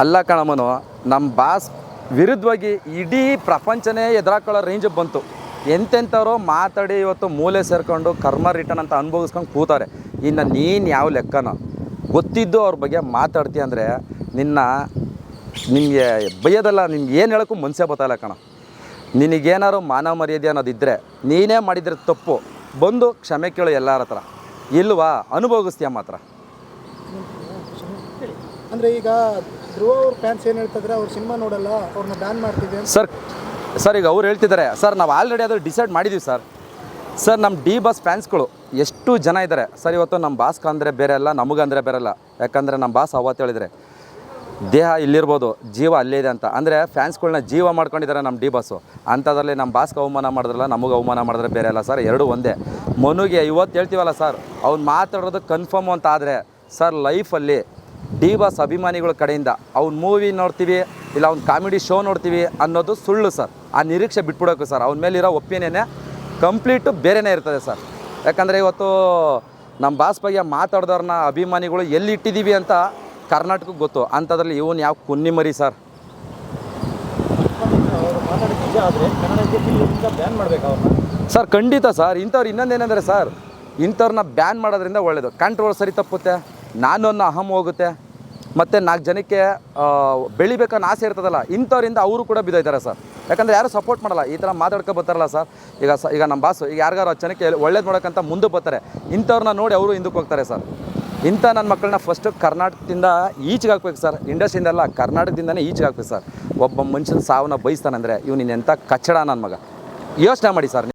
ಅಲ್ಲ ಕಣಮ್ಮನು, ನಮ್ಮ ಬಾಸ್ ವಿರುದ್ಧವಾಗಿ ಇಡೀ ಪ್ರಪಂಚನೇ ಎದುರಾಕೊಳ್ಳೋ ರೇಂಜಿಗೆ ಬಂತು. ಎಂತೆಂಥವ್ರು ಮಾತಾಡಿ ಇವತ್ತು ಮೂಲೆ ಸೇರಿಕೊಂಡು ಕರ್ಮ ರಿಟರ್ನ್ ಅಂತ ಅನುಭವಿಸ್ಕೊಂಡು ಕೂತಾರೆ. ಇನ್ನು ನೀನು ಯಾವ ಲೆಕ್ಕನೋ ಗೊತ್ತಿದ್ದು ಅವ್ರ ಬಗ್ಗೆ ಮಾತಾಡ್ತೀಯ ಅಂದರೆ ನಿಮಗೆ ಬೈಯೋದಲ್ಲ, ನಿಮ್ಗೆ ಏನು ಹೇಳೋಕ್ಕೂ ಮನಸ್ಸೇ ಬತ್ತಲ್ಲ ಕಣ. ನಿನಗೇನಾದ್ರು ಮಾನವ ಮರ್ಯಾದೆ ಅನ್ನೋದಿದ್ದರೆ ನೀನೇ ಮಾಡಿದರೆ ತಪ್ಪು ಬಂದು ಕ್ಷಮೆ ಕೇಳು ಎಲ್ಲರ ಹತ್ರ. ಇಲ್ವಾ ಅನುಭವಿಸ್ತೀಯ ಮಾತ್ರ. ಅಂದರೆ ಈಗ ಧ್ರುವ ಅವ್ರ ಫ್ಯಾನ್ಸ್ ಏನು ಹೇಳ್ತಿದ್ರೆ ಅವ್ರು ಸಿನಿಮಾ ನೋಡಲ್ಲ, ಅವ್ರನ್ನ ಬ್ಯಾನ್ ಮಾಡ್ತೀವಿ ಸರ್ ಈಗ ಅವ್ರು ಹೇಳ್ತಿದ್ದಾರೆ ಸರ್, ನಾವು ಆಲ್ರೆಡಿ ಅದು ಡಿಸೈಡ್ ಮಾಡಿದ್ದೀವಿ ಸರ್. ನಮ್ಮ ಡಿ ಬಾಸ್ ಫ್ಯಾನ್ಸ್ಗಳು ಎಷ್ಟು ಜನ ಇದ್ದಾರೆ ಸರ್. ಇವತ್ತು ನಮ್ಮ ಬಾಸ್ಗೆ ಅಂದರೆ ಬೇರೆ ಅಲ್ಲ, ನಮಗಂದರೆ ಬೇರೆ ಅಲ್ಲ. ಯಾಕಂದರೆ ನಮ್ಮ ಬಾಸ್ ಅವತ್ತು ಹೇಳಿದರೆ ದೇಹ ಇಲ್ಲಿರ್ಬೋದು, ಜೀವ ಅಲ್ಲೇ ಇದೆ ಅಂತ. ಅಂದರೆ ಫ್ಯಾನ್ಸ್ಗಳನ್ನ ಜೀವ ಮಾಡ್ಕೊಂಡಿದ್ದಾರೆ ನಮ್ಮ ಡಿ ಬಾಸು. ಅಂಥದ್ರಲ್ಲಿ ನಮ್ಮ ಬಾಸ್ಗೆ ಅವಮಾನ ಮಾಡಿದ್ರಲ್ಲ, ನಮಗೆ ಅವಮಾನ ಮಾಡಿದ್ರೆ ಬೇರೆ ಅಲ್ಲ ಸರ್, ಎರಡೂ ಒಂದೇ. ಮನುಗೆ ಇವತ್ತು ಹೇಳ್ತೀವಲ್ಲ ಸರ್, ಅವ್ನು ಮಾತಾಡೋದು ಕನ್ಫರ್ಮು ಅಂತ ಆದರೆ ಸರ್, ಲೈಫಲ್ಲಿ ಡಿ ಬಾಸ್ ಅಭಿಮಾನಿಗಳ ಕಡೆಯಿಂದ ಅವ್ನು ಮೂವಿ ನೋಡ್ತೀವಿ ಇಲ್ಲ ಅವ್ನು ಕಾಮಿಡಿ ಶೋ ನೋಡ್ತೀವಿ ಅನ್ನೋದು ಸುಳ್ಳು ಸರ್. ಆ ನಿರೀಕ್ಷೆ ಬಿಟ್ಬಿಡೋಕು ಸರ್. ಅವನ ಮೇಲಿರೋ ಒಪಿನಿಯನ್ನೇ ಕಂಪ್ಲೀಟು ಬೇರೆಯೇ ಇರ್ತದೆ ಸರ್. ಯಾಕಂದರೆ ಇವತ್ತು ನಮ್ಮ ಬಾಸ್ ಬಗ್ಗೆ ಮಾತಾಡ್ದವ್ರನ್ನ ಅಭಿಮಾನಿಗಳು ಎಲ್ಲಿ ಇಟ್ಟಿದ್ದೀವಿ ಅಂತ ಕರ್ನಾಟಕಕ್ಕೆ ಗೊತ್ತು. ಅಂಥದ್ರಲ್ಲಿ ಇವನು ಯಾವ ಕುನ್ನಿ ಮರಿ ಸರ್. ಸರ್ ಖಂಡಿತ ಸರ್. ಇಂಥವ್ರು ಇನ್ನೊಂದೇನೆಂದರೆ ಸರ್, ಇಂಥವ್ರನ್ನ ಬ್ಯಾನ್ ಮಾಡೋದ್ರಿಂದ ಒಳ್ಳೆಯದು. ಕಾಂಟ್ರವರ್ಸರಿ ತಪ್ಪುತ್ತೆ, ನಾನು ಅನ್ನೋ ಅಹಂ ಹೋಗುತ್ತೆ, ಮತ್ತು 4 ಜನಕ್ಕೆ ಬೆಳಿಬೇಕನ್ನೋ ಆಸೆ ಇರ್ತದಲ್ಲ, ಇಂಥವ್ರಿಂದ ಅವರು ಕೂಡ ಬಿದ್ದೋಯ್ತಾರೆ ಸರ್. ಯಾಕಂದರೆ ಯಾರು ಸಪೋರ್ಟ್ ಮಾಡಲ್ಲ, ಈ ಥರ ಮಾತಾಡ್ಕೊ ಬರ್ತಾರಲ್ಲ ಸರ್. ಈಗ ನಮ್ಮ ಬಾಸು ಈಗ ಯಾರಿಗಾರು 10 ಜನಕ್ಕೆ ಒಳ್ಳೇದು ನೋಡೋಕ್ಕಂತ ಮುಂದೆ ಬರ್ತಾರೆ. ಇಂಥವ್ರನ್ನ ನೋಡಿ ಅವರು ಹಿಂದಕ್ಕೆ ಹೋಗ್ತಾರೆ ಸರ್. ಇಂಥ ನನ್ನ ಮಕ್ಕಳನ್ನ ಫಸ್ಟು ಕರ್ನಾಟಕದಿಂದ ಈಚೆಗೆ ಹಾಕ್ಬೇಕು ಸರ್. ಇಂಡಸ್ಟ್ರಿಯಿಂದಲ್ಲ, ಕರ್ನಾಟಕದಿಂದನೇ ಈಚೆಗೆ ಹಾಕ್ಬೇಕು ಸರ್. ಒಬ್ಬ ಮನುಷ್ಯನ ಸಾವನ್ನ ಬಯಸ್ತಾನಂದರೆ ಇವ್ನು ಎಂಥ ಕಚ್ಚಡ ನನ್ನ ಮಗ. ಯೋಚನೆ ಮಾಡಿ ಸರ್.